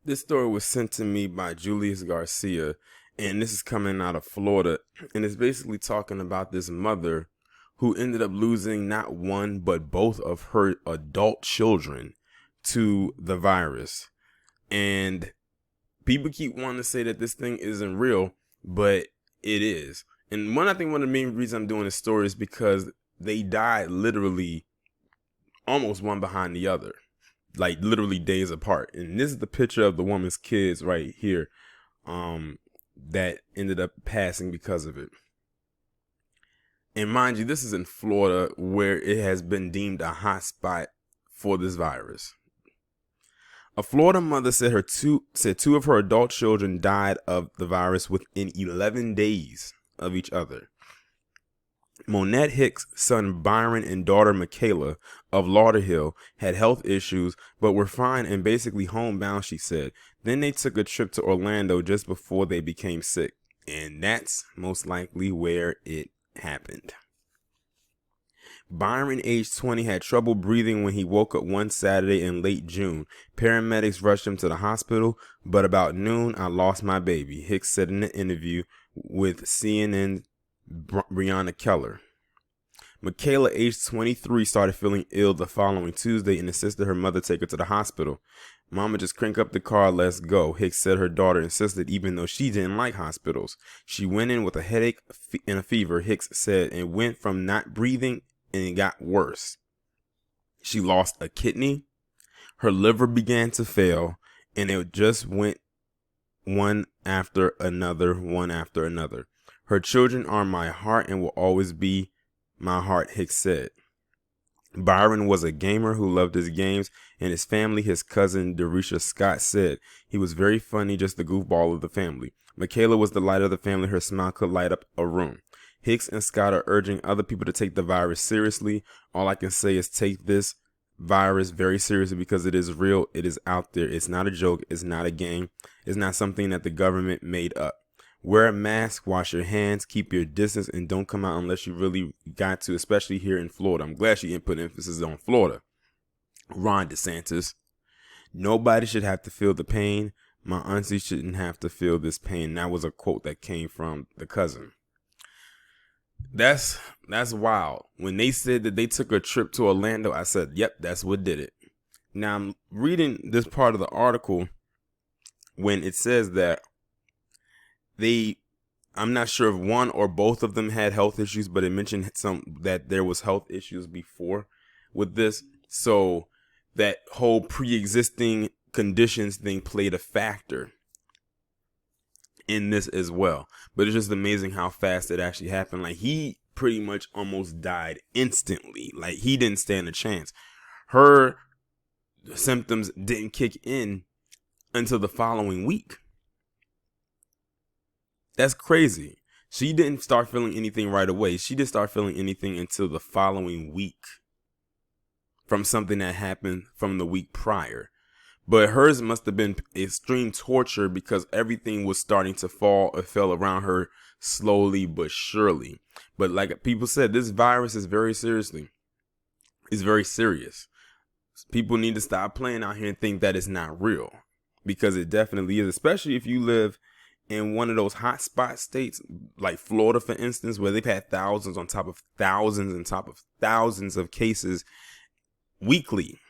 This story was sent to me by Julius Garcia, and this is coming out of Florida. And it's basically talking about this mother who ended up losing not one, but both of her adult children to the virus. And people keep wanting to say that this thing isn't real, but it is. And I think one of the main reasons I'm doing this story is because they died literally almost one behind the other, like literally days apart. And this is the picture of the woman's kids right here, that ended up passing because of it. And mind you, this is in Florida, where it has been deemed a hot spot for this virus. A Florida mother said two of her adult children died of the virus within 11 days of each other. Monette Hicks' son Byron and daughter Mychaela of Lauderhill had health issues but were fine and basically homebound, she said. Then they took a trip to Orlando just before they became sick. And that's most likely where it happened. Byron, age 20, had trouble breathing when he woke up one Saturday in late June. Paramedics rushed him to the hospital, but about noon, I lost my baby, Hicks said in an interview with CNN's Breonna Keller. Mychaela, age 23, started feeling ill the following Tuesday and insisted her mother take her to the hospital. Mama, just crank up the car, let's go, Hicks said. Her daughter insisted, even though she didn't like hospitals. She went in with a headache and a fever, Hicks said, and went from not breathing and it got worse. She lost a kidney, her liver began to fail, and it just went one after another. Her children are my heart and will always be my heart, Hicks said. Byron was a gamer who loved his games, and his family, his cousin Derisha Scott, said he was very funny, just the goofball of the family. Mychaela was the light of the family. Her smile could light up a room. Hicks and Scott are urging other people to take the virus seriously. All I can say is take this virus very seriously because it is real. It is out there. It's not a joke. It's not a game. It's not something that the government made up. Wear a mask, wash your hands, keep your distance, and don't come out unless you really got to, especially here in Florida. I'm glad she didn't put emphasis on Florida. Ron DeSantis. Nobody should have to feel the pain. My auntie shouldn't have to feel this pain. That was a quote that came from the cousin. That's wild. When they said that they took a trip to Orlando, I said, yep, that's what did it. Now I'm reading this part of the article when it says that I'm not sure if one or both of them had health issues, but it mentioned that there was health issues before with this. So that whole pre-existing conditions thing played a factor in this as well. But it's just amazing how fast it actually happened. Like, he pretty much almost died instantly. Like, he didn't stand a chance. Her symptoms didn't kick in until the following week. That's crazy. She didn't start feeling anything right away. She didn't start feeling anything until the following week from something that happened from the week prior. But hers must have been extreme torture because everything was starting to fall or fell around her slowly but surely. But like people said, this virus is very serious. People need to stop playing out here and think that it's not real, because it definitely is, especially if you live in one of those hot spot states like Florida, for instance, where they've had thousands on top of thousands on top of thousands of cases weekly.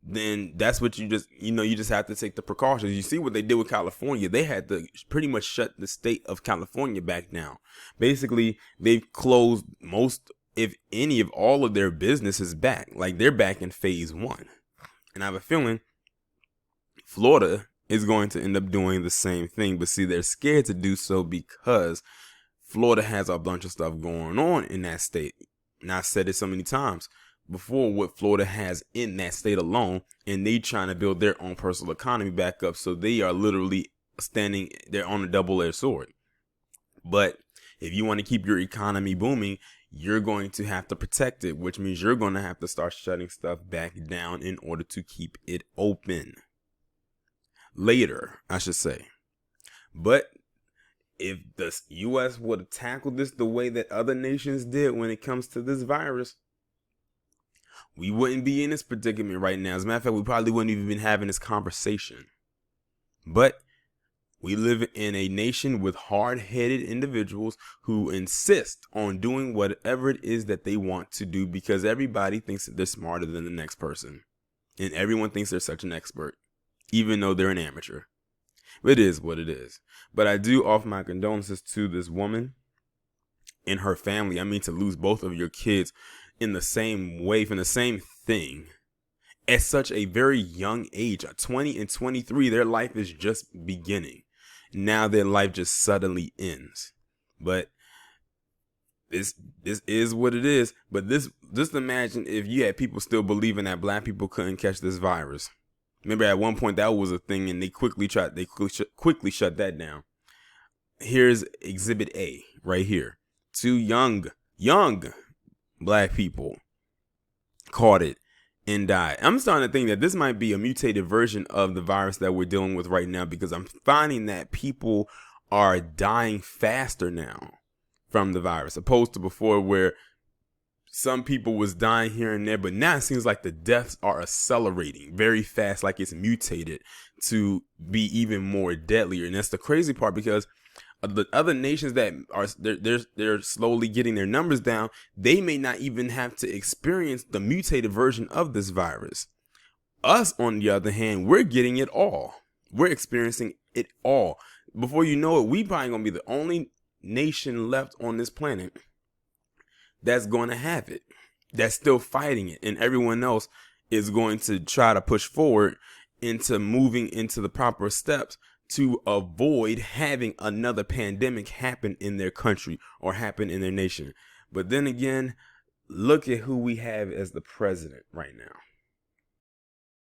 Then that's what you just have to take the precautions. You see what they did with California. They had to pretty much shut the state of California back down. Basically, they've closed most, if any, of all of their businesses back. Like, they're back in phase 1. And I have a feeling Florida is going to end up doing the same thing. But see, they're scared to do so because Florida has a bunch of stuff going on in that state. And I've said it so many times before, what Florida has in that state alone, and they trying to build their own personal economy back up. So they are literally standing there on a double-edged sword. But if you want to keep your economy booming, you're going to have to protect it, which means you're going to have to start shutting stuff back down in order to keep it open. Later, I should say. But if the U.S. would have tackled this the way that other nations did when it comes to this virus, we wouldn't be in this predicament right now. As a matter of fact, we probably wouldn't even been having this conversation. But we live in a nation with hard-headed individuals who insist on doing whatever it is that they want to do because everybody thinks that they're smarter than the next person. And everyone thinks they're such an expert, even though they're an amateur. It is what it is. But I do offer my condolences to this woman and her family. I mean, to lose both of your kids in the same way, from the same thing, at such a very young age. At 20 and 23, their life is just beginning. Now their life just suddenly ends. But this is what it is. But just imagine if you had people still believing that black people couldn't catch this virus. Remember, at one point that was a thing, and they quickly shut that down. Here's Exhibit A right here. 2 young black people caught it and died. I'm starting to think that this might be a mutated version of the virus that we're dealing with right now, because I'm finding that people are dying faster now from the virus, opposed to before where some people was dying here and there, but now it seems like the deaths are accelerating very fast, like it's mutated to be even more deadlier. And that's the crazy part, because the other nations that are they're slowly getting their numbers down, they may not even have to experience the mutated version of this virus. Us, on the other hand, we're getting it all. We're experiencing it all. Before you know it, we probably gonna be the only nation left on this planet that's going to have it, that's still fighting it, and everyone else is going to try to push forward into moving into the proper steps to avoid having another pandemic happen in their country or happen in their nation. But then again, look at who we have as the president right now.